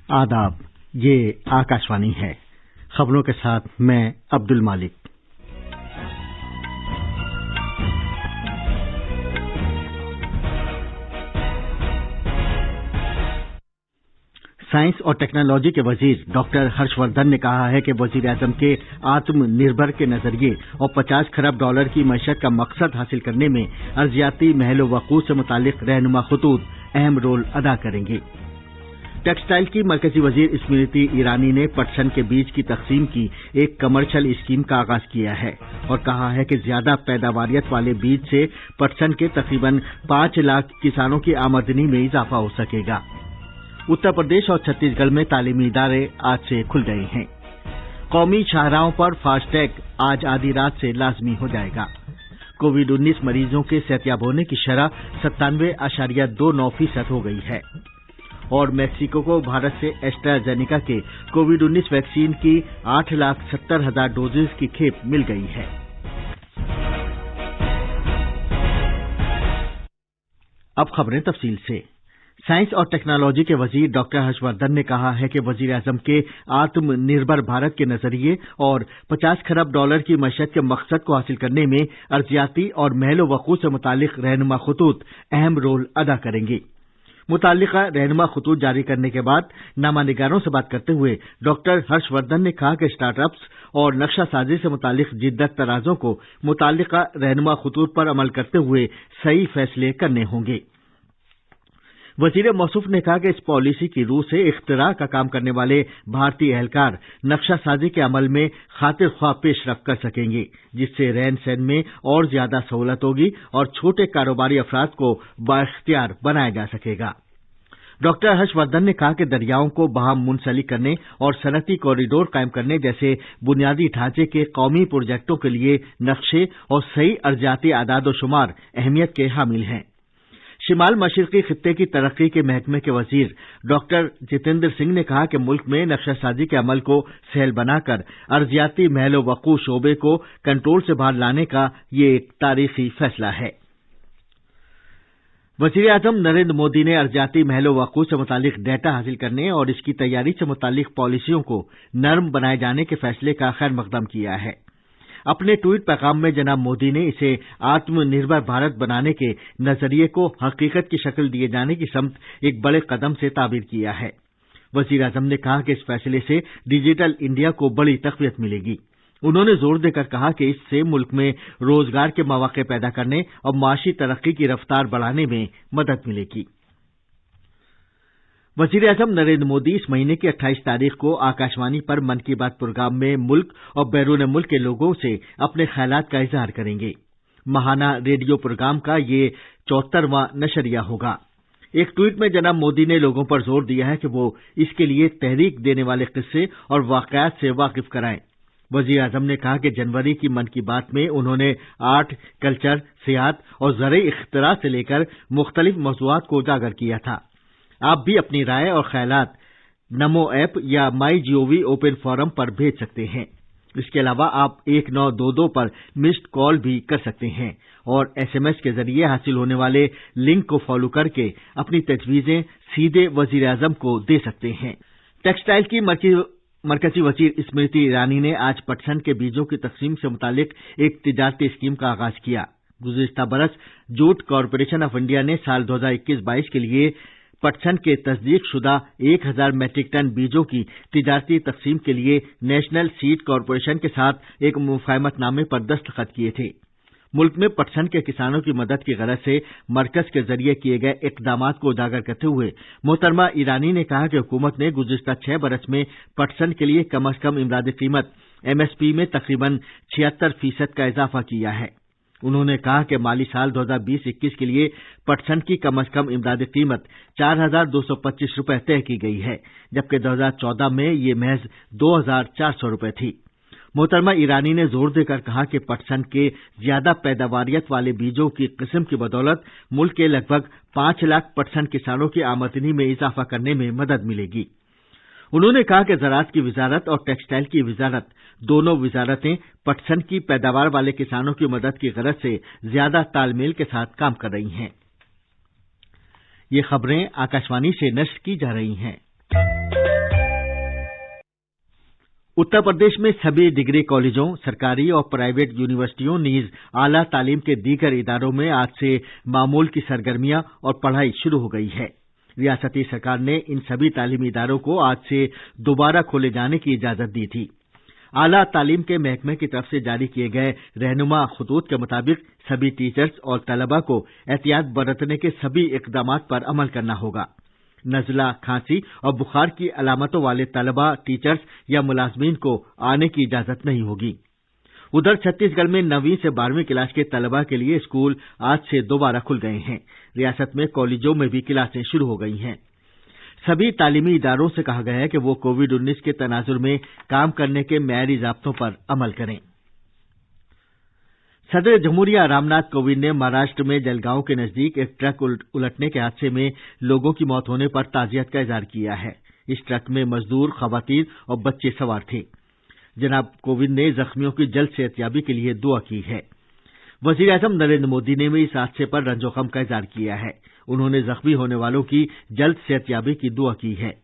आदाब, ये आकाशवाणी है। खबरों के साथ मैं अब्दुल मालिक। साइंस और टेक्नोलॉजी के वजीर डॉक्टर हर्षवर्धन ने कहा है कि वजीर-ए-आजम के आत्मनिर्भर के नजरिए और 50 खरब डॉलर की मईशत का मकसद हासिल करने में अर्जियाती महल वक़ूफ़ से मुतालिक रहनुमा खतूत अहम रोल अदा करेंगे। टेक्सटाइल की मरकजी वजीर स्मृति ईरानी ने पटसन के बीज की तकसीम की एक कमर्शियल स्कीम का आगाज किया है और कहा है कि ज्यादा पैदावारियत वाले बीज से पटसन के तकरीबन 5 लाख किसानों की आमदनी में इजाफा हो सकेगा। उत्तर प्रदेश और छत्तीसगढ़ में तालीमी इदारे आज से खुल गए हैं। कौमी शाहराहों पर फास्टैग आज आधी रात से लाजमी हो जाएगा। कोविड-19 मरीजों के सेहतयाब होने की शरह 97.29% हो गई है और मैक्सिको को भारत से एस्ट्राजेनेका के कोविड-19 वैक्सीन की 8,70,000 डोजेज की खेप मिल गई है। अब खबरें तफसील से। साइंस और टेक्नोलॉजी के वजीर डॉक्टर हर्षवर्धन ने कहा है कि वजीर-ए-आजम के आत्मनिर्भर भारत के नजरिए और 50 खरब डॉलर की मईशत के मकसद को हासिल करने में अर्जियाती और महल वक़ूफ़ से मुतालिक रहनुमा खतूत अहम रोल अदा करेंगे। मुतालिका रहनुमा खतूत जारी करने के बाद नामानिगारों से बात करते हुए डॉक्टर हर्षवर्धन ने कहा कि स्टार्टअप्स और नक्शा साजी से मुतालिक जिद्दत तराजों को मुतालिका रहनुमा खतूत पर अमल करते हुए सही फैसले करने होंगे। वजीर मौसूफ ने कहा कि इस पॉलिसी की रूह से इख्तिरा का काम करने वाले भारतीय एहलकार नक्शा साजी के अमल में खातिर ख्वाह पेशरफ कर सकेंगे, जिससे रहन सहन में और ज्यादा सहूलत होगी और छोटे कारोबारी अफराद को बाइख्तियार बनाया जा सकेगा। डॉक्टर हर्षवर्धन ने कहा कि दरियाओं को बहाम मुंसलिक करने और सनती कॉरिडोर कायम करने जैसे बुनियादी ढांचे के कौमी प्रोजेक्टों के लिए नक्शे और सही अर्जियाती आदाद व शुमार अहमियत के हामिल हैं। शिमाल मशरिकी खित्ते की तरक्की के महकमे के वजीर डॉक्टर जितेंद्र सिंह ने कहा कि मुल्क में नक्शासाजी के अमल को सहल बनाकर अर्जियाती महल वक़ूफ़ शोबे को कंट्रोल से बाहर लाने का ये एक तारीखी फैसला है। वजीर-ए-आजम नरेंद्र मोदी ने अर्जियाती महल वक़ूफ़ से मुतालिक डेटा हासिल करने और इसकी तैयारी से मुतालिक पॉलिसियों को नरम बनाए जाने के फैसले का खैर मकदम किया है। अपने ट्वीट पैगाम में जनाब मोदी ने इसे आत्मनिर्भर भारत बनाने के नजरिए को हकीकत की शक्ल दिए जाने की समत एक बड़े कदम से ताबीर किया है। वजीर-ए-आज़म ने कहा कि इस फैसले से डिजिटल इंडिया को बड़ी तक़वियत मिलेगी। उन्होंने जोर देकर कहा कि इससे मुल्क में रोजगार के मौके पैदा करने और माशी तरक्की की रफ्तार बढ़ाने में मदद मिलेगी। वजीर-ए-आज़म नरेंद्र मोदी इस महीने की 28 तारीख को आकाशवाणी पर मन की बात प्रोग्राम में मुल्क और बैरून मुल्क के लोगों से अपने ख्यालात का इजहार करेंगे। माहाना रेडियो प्रोग्राम का ये 74वां नशरिया होगा। एक ट्वीट में जनाब मोदी ने लोगों पर जोर दिया है कि वो इसके लिए तहरीक देने वाले किस्से और वाक़यात से वाकिफ कराएं। वजीर-ए-आज़म ने कहा कि जनवरी की मन की बात में उन्होंने आर्ट, कल्चर, सियाहत और ज़राई इख्तिरा से लेकर मुख्तलिफ मौज़ूआत को उजागर किया था। आप भी अपनी राय और ख्यालात नमो ऐप या माई जीओवी ओपन फोरम पर भेज सकते हैं। इसके अलावा आप 1922 पर मिस्ड कॉल भी कर सकते हैं और एसएमएस के जरिए हासिल होने वाले लिंक को फॉलो करके अपनी तजवीजें सीधे वजीर-ए-आज़म को दे सकते हैं। टेक्सटाइल की मरकजी वजीर स्मृति ईरानी ने आज पटसन के बीजों की तकसीम से मुतालिक एक तिजारती स्कीम का आगाज किया। गुज़िश्ता बरस जूट कॉरपोरेशन ऑफ इंडिया ने साल 2021-22 के लिए पटसन के तस्दीक शुदा 1000 मैट्रिक टन बीजों की तिजारती तकसीम के लिए नेशनल सीड कॉरपोरेशन के साथ एक मुफाहमतनामे पर दस्तखत किए थे। मुल्क में पटसन के किसानों की मदद की गरज से मरकज के जरिए किए गए इक़दामात को उजागर करते हुए मोहतरमा ईरानी ने कहा कि हुकूमत ने गुज़िश्ता 6 बरस में पटसन के लिए कम अज़ कम इमदादी कीमत MSP में तकरीबन 76% का इजाफा किया है। उन्होंने कहा कि माली साल 2020-21 के लिए पटसन की कम अज़ कम इमदादी कीमत 4,225 रुपये तय की गई है, जबकि 2014 में ये महज 2,400 रुपये थी। मोहतरमा ईरानी ने जोर देकर कहा कि पटसन के ज्यादा पैदावारियत वाले बीजों की किस्म की बदौलत मुल्क के लगभग 5 लाख पटसन किसानों की आमदनी में इजाफा करने में मदद मिलेगी। उन्होंने कहा कि ज़राअत की वजारत और टेक्सटाइल की वजारत दोनों वजारतें पटसन की पैदावार वाले किसानों की मदद की गरज से ज्यादा तालमेल के साथ काम कर रही हैं। ये खबरें आकाशवाणी से नश्र की जा रही हैं। उत्तर प्रदेश में सभी डिग्री कॉलेजों, सरकारी और प्राइवेट यूनिवर्सिटियों नीज आला तालीम के दीगर इदारों में आज से मामूल की सरगर्मियां और पढ़ाई शुरू हो गई है। रियासती सरकार ने इन सभी तालीमी इदारों को आज से दोबारा खोले जाने की इजाजत दी थी। आला तालीम के महकमे की तरफ से जारी किए गए रहनुमा खतूत के मुताबिक सभी टीचर्स और तलबा को एहतियात बरतने के सभी इकदाम पर अमल करना होगा। नजला, खांसी और बुखार की अलामतों वाले तलबा, टीचर्स या मुलाजमीन को आने की इजाजत नहीं होगी। उधर छत्तीसगढ़ में 9वीं से 12वीं क्लास के तलबा के लिए स्कूल आज से दोबारा खुल गए हैं। रियासत में कॉलेजों में भी क्लासें शुरू हो गई हैं। सभी तालीमी इदारों से कहा गया है कि वो कोविड-19 के तनाजुर में काम करने के मेयारी ज़ाब्तों पर अमल करें। सदर जमहूरिया रामनाथ कोविंद ने महाराष्ट्र में जलगांव के नजदीक एक ट्रक उलटने के हादसे में लोगों की मौत होने पर ताज़ियत का इजहार किया है। इस ट्रक में मजदूर, खवातीन और बच्चे सवार थे। जनाब कोविंद ने जख्मियों की जल्द सेहतयाबी के लिए दुआ की है। वजीर आजम नरेंद्र मोदी ने भी इस हादसे पर रंजो-गम का इजहार किया है। उन्होंने जख्मी होने वालों की जल्द सेहतयाबी की दुआ की है।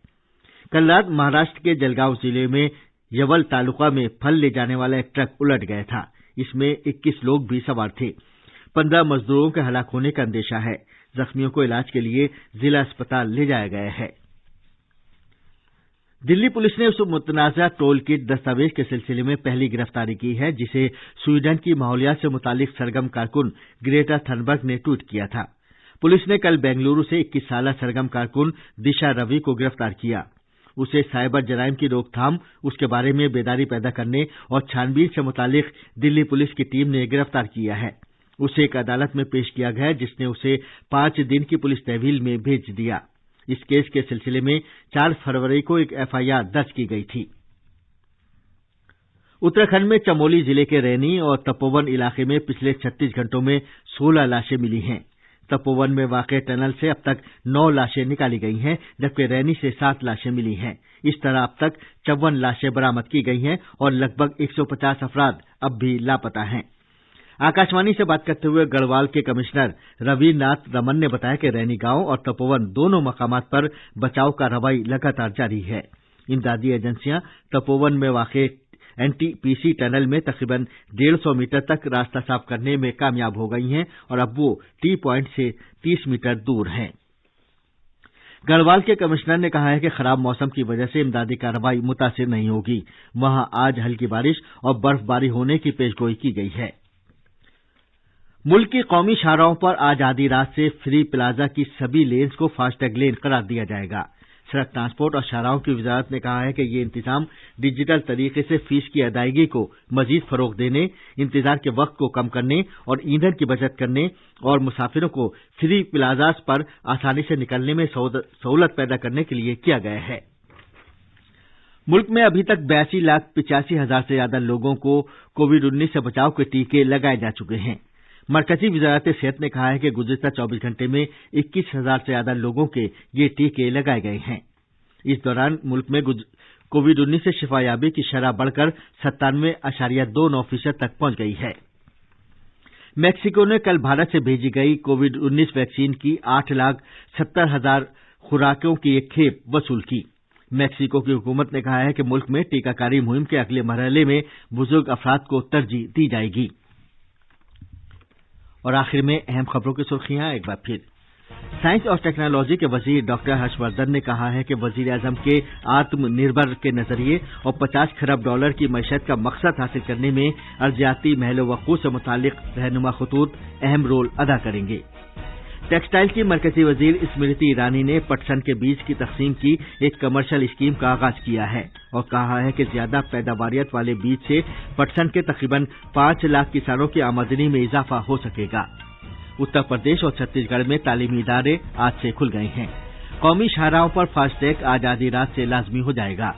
कल रात महाराष्ट्र के जलगांव जिले में यवल तालुका में फल ले जाने वाला एक ट्रक उलट गया था। इसमें 21 लोग भी सवार थे। 15 मजदूरों के हलाक होने का अंदेशा है। जख्मियों को इलाज के लिए जिला अस्पताल ले जाया गया है। दिल्ली पुलिस ने उस मुतनाज़ा टोल किट दस्तावेज के सिलसिले में पहली गिरफ्तारी की है जिसे स्वीडन की माहौलियात से मुतालिक सरगम कारकुन ग्रेटा थनबर्ग ने ट्वीट किया था। पुलिस ने कल बेंगलुरु से 21 साला सरगम कारकुन दिशा रवि को गिरफ्तार किया। उसे साइबर जराइम की रोकथाम, उसके बारे में बेदारी पैदा करने और छानबीन से मुतालिक दिल्ली पुलिस की टीम ने गिरफ्तार किया है। उसे एक अदालत में पेश किया गया जिसने उसे 5 दिन की पुलिस तहवील में भेज दिया। इस केस के सिलसिले में 4 फरवरी को एक एफआईआर दर्ज की गई थी। उत्तराखंड में चमोली जिले के रैनी और तपोवन इलाके में पिछले 36 घंटों में 16 लाशें मिली हैं। तपोवन में वाक़ टनल से अब तक 9 लाशें निकाली गई हैं, जबकि रैनी से 7 लाशें मिली हैं। इस तरह अब तक 54 लाशें बरामद की गई हैं और लगभग 150 अफराद अब भी लापता हैं। आकाशवाणी से बात करते हुए गढ़वाल के कमिश्नर रविनाथ रमन ने बताया कि रैनी गांव और तपोवन दोनों मकामात पर बचाव कार्रवाई लगातार जारी है। इमदादी एजेंसियां तपोवन में वाक़ एनटीपीसी टनल में तकरीबन 150 मीटर तक रास्ता साफ करने में कामयाब हो गई हैं और अब वो टी पॉइंट से 30 मीटर दूर हैं। गढ़वाल के कमिश्नर ने कहा है कि खराब मौसम की वजह से इमदादी कार्रवाई मुतासिर नहीं होगी। वहां आज हल्की बारिश और बर्फबारी होने की पेशगोई की गई है। मुल्क की कौमी शाहराहों पर आज आधी रात से फ्री प्लाजा की सभी लेन्स को फास्टैग लेन करार दिया जाएगा। सड़क ट्रांसपोर्ट और शाहराहों की वजारत ने कहा है कि ये इंतजाम डिजिटल तरीके से फीस की अदायगी को मजीद फरोग देने, इंतजार के वक्त को कम करने और ईंधन की बचत करने और मुसाफिरों को फ्री प्लाजास पर आसानी से निकलने में सहूलत पैदा करने के लिए किया गया है। मुल्क में अभी तक 82,85,000 से ज्यादा लोगों को कोविड-19 से बचाव के टीके लगाए जा चुके हैं। मरकजी वजारत सेहत ने कहा है कि गुज़िश्ता 24 घंटे में 21,000 से ज्यादा लोगों के ये टीके लगाए गए हैं। इस दौरान मुल्क में कोविड-19 से शिफायाबी की शरह बढ़कर 97.29% तक पहुंच गई है। मैक्सिको ने कल भारत से भेजी गई कोविड-19 वैक्सीन की 8,70,000 खुराकों की एक खेप वसूल की। मैक्सिको की हुकूमत ने कहा है कि मुल्क में टीकाकारी मुहिम के अगले मरहले में बुजुर्ग अफराद को तरजीह दी जाएगी। और आखिर में अहम खबरों की सुर्खियां एक बार फिर। साइंस और टेक्नोलॉजी के वजीर डॉक्टर हर्षवर्धन ने कहा है कि वजीर आजम के आत्मनिर्भर के नजरिए और 50 खरब डॉलर की मईशत का मकसद हासिल करने में अर्जियाती महलो वक़ूफ़ से मुतालिक रहनुमा खतूत अहम रोल अदा करेंगे। टेक्सटाइल की मरकजी वजीर स्मृति ईरानी ने पटसन के बीज की तकसीम की एक कमर्शियल स्कीम का आगाज किया है और कहा है कि ज्यादा पैदावारियत वाले बीज से पटसन के तकरीबन 5 लाख किसानों की आमदनी में इजाफा हो सकेगा। उत्तर प्रदेश और छत्तीसगढ़ में तालीमी इदारे आज से खुल गए हैं। कौमी शाहराहों पर फास्टैग आज आधी रात से लाजमी हो जाएगा।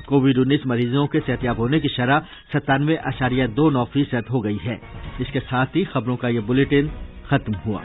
कोविड-19 मरीजों के सेहतयाब होने की शरह 97.29% हो गई है। इसके साथ ही खबरों का ये बुलेटिन खत्म हुआ।